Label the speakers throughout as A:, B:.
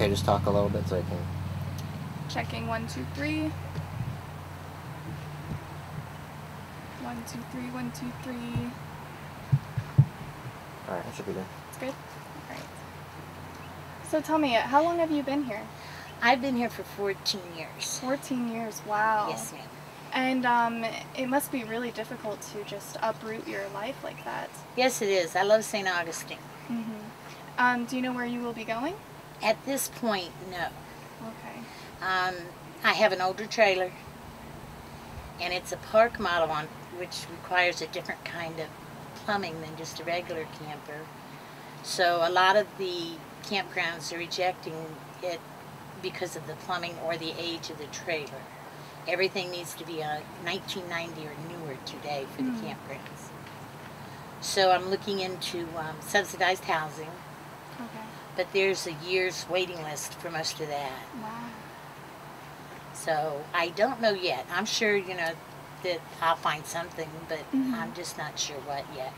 A: okay, just talk a little bit so I can...
B: Checking 1, 2, 3. 1, 2, 3, 1, 2, 3.
A: Alright, I should be good.
B: It's good? Alright. So tell me, how long have you been here?
C: I've been here for 14 years.
B: 14 years, wow.
C: Yes, ma'am.
B: And it must be really difficult to just uproot your life like that.
C: Yes, it is. I love St. Augustine.
B: Do you know where you will be going?
C: At this point, no.
B: Okay.
C: I have an older trailer, and it's a park model one, which requires a different kind of plumbing than just a regular camper. So a lot of the campgrounds are rejecting it because of the plumbing or the age of the trailer. Everything needs to be a 1990 or newer today for the campgrounds. So I'm looking into subsidized housing, but there's a year's waiting list for most of that.
B: Wow.
C: So I don't know yet. I'm sure, you know, that I'll find something, but I'm just not sure what yet.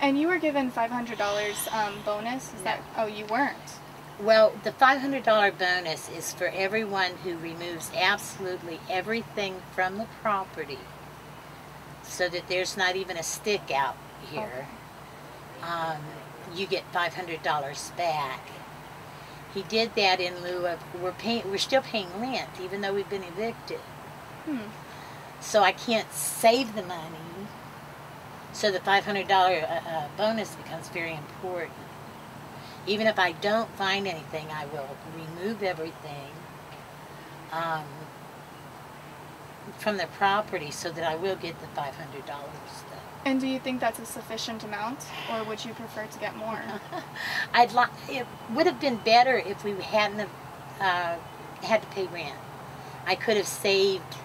B: And you were given $500 bonus? Is that? Oh, you weren't?
C: Well, the $500 bonus is for everyone who removes absolutely everything from the property so that there's not even a stick out here. You get $500 back. He did that in lieu of, we're still paying rent even though we've been evicted. So I can't save the money. So the $500 bonus becomes very important. Even if I don't find anything, I will remove everything from the property so that I will get the $500.
B: And do you think that's a sufficient amount, or would you prefer to get more?
C: It would have been better if we hadn't have, had to pay rent. I could have saved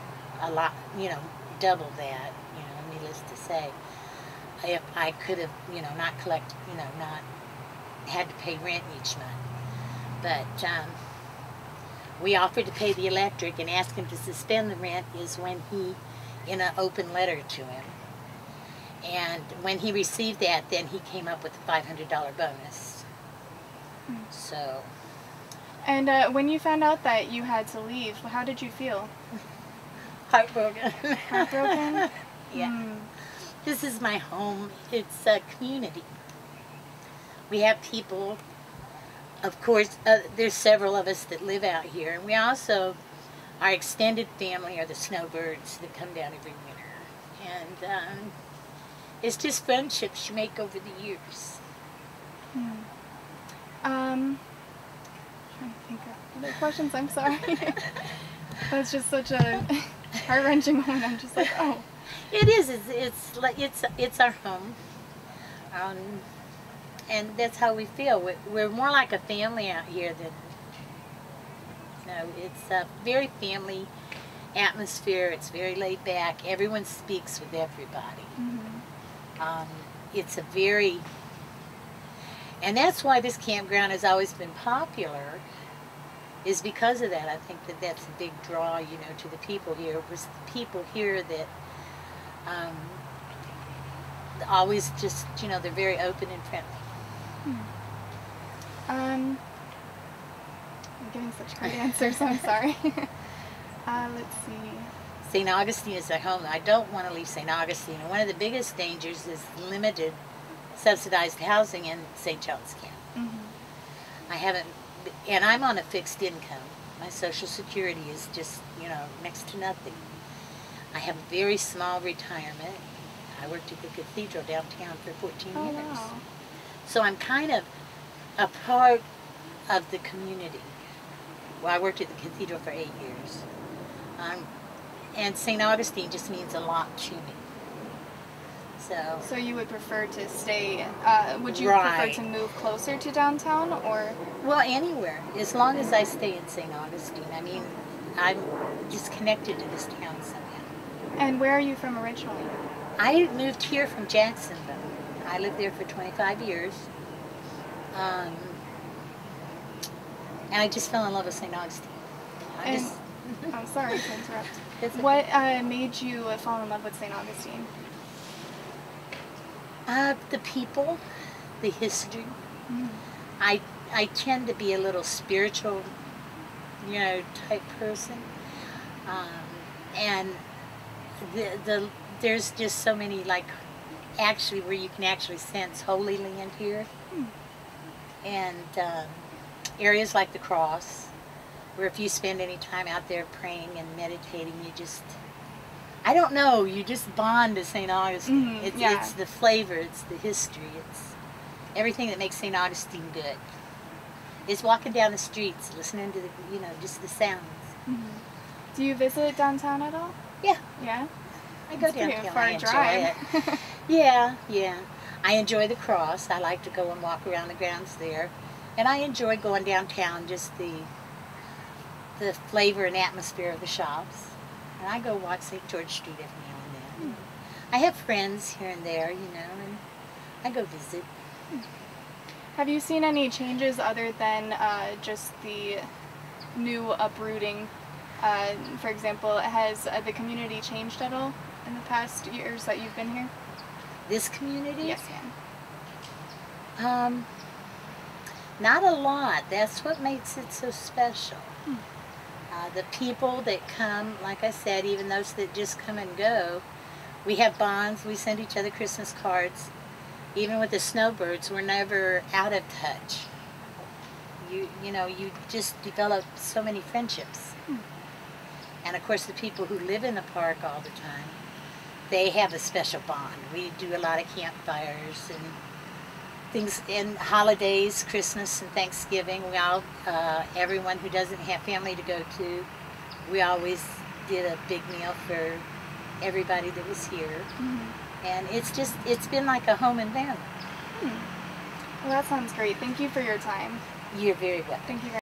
C: a lot, you know, double that, you know, needless to say. If I could have, you know, not collect, you know, not had to pay rent each month. But we offered to pay the electric and ask him to suspend the rent is when he, in an open letter to him. And when he received that, then he came up with a $500 bonus. So.
B: And when you found out that you had to leave, how did you feel?
C: Heartbroken.
B: Heartbroken?
C: Yeah. This is my home. It's a community. We have people, of course, there's several of us that live out here. And we also, our extended family are the snowbirds that come down every winter. And it's just friendships you make over the years.
B: Trying to think of other questions, I'm sorry. That's just such a heart-wrenching moment. I'm just like, oh.
C: It is. It's our home. And that's how we feel. We're more like a family out here than, you know, it's a very family atmosphere. It's very laid back. Everyone speaks with everybody. It's a very, and that's why this campground has always been popular, is because of that. I think that that's a big draw, you know, to the people here. It was the people here that always just, you know, they're very open and friendly.
B: I'm giving such great answers, I'm sorry. Let's see.
C: St. Augustine is our home. I don't want to leave St. Augustine. And one of the biggest dangers is limited subsidized housing in St. John's County. I haven't, and I'm on a fixed income. My Social Security is just, you know, next to nothing. I have a very small retirement. I worked at the cathedral downtown for 14 years.
B: Wow.
C: So I'm kind of a part of the community. Well, I worked at the cathedral for 8 years. And St. Augustine just means a lot to me. So
B: you would prefer to stay, would you prefer to move closer to downtown, or?
C: Well, anywhere, as long as I stay in St. Augustine. I mean, I'm just connected to this town somehow.
B: And where are you from originally?
C: I moved here from Jacksonville. I lived there for 25 years. And I just fell in love with St. Augustine.
B: I'm sorry to interrupt. What made you fall in love with St. Augustine?
C: The people, the history. I tend to be a little spiritual, type person. And there's just so many, like, actually where you can actually sense Holy Land here. And areas like the Cross, where if you spend any time out there praying and meditating, you just, I don't know, you just bond to St. Augustine. It's the flavor, it's the history, it's everything that makes St. Augustine good. It's walking down the streets, listening to the, just the sounds.
B: Do you visit downtown at all?
C: Yeah.
B: Yeah?
C: I go
B: It's pretty
C: downtown.
B: far
C: I enjoy
B: drive.
C: it. Yeah. I enjoy the Cross. I like to go and walk around the grounds there. And I enjoy going downtown, just the flavor and atmosphere of the shops. And I go walk St. George Street every now and then. I have friends here and there, and I go visit.
B: Have you seen any changes other than just the new uprooting? For example, has the community changed at all in the past years that you've been here?
C: This community?
B: Yes, ma'am.
C: Not a lot. That's what makes it so special. The people that come, like I said, even those that just come and go, we have bonds. We send each other Christmas cards. Even with the snowbirds, we're never out of touch. You just develop so many friendships. And of course, the people who live in the park all the time, they have a special bond. We do a lot of campfires and things, and holidays, Christmas and Thanksgiving. We all, everyone who doesn't have family to go to, we always did a big meal for everybody that was here. And it's been like a home and family.
B: Well, that sounds great. Thank you for your time.
C: You're very welcome.
B: Thank you very much.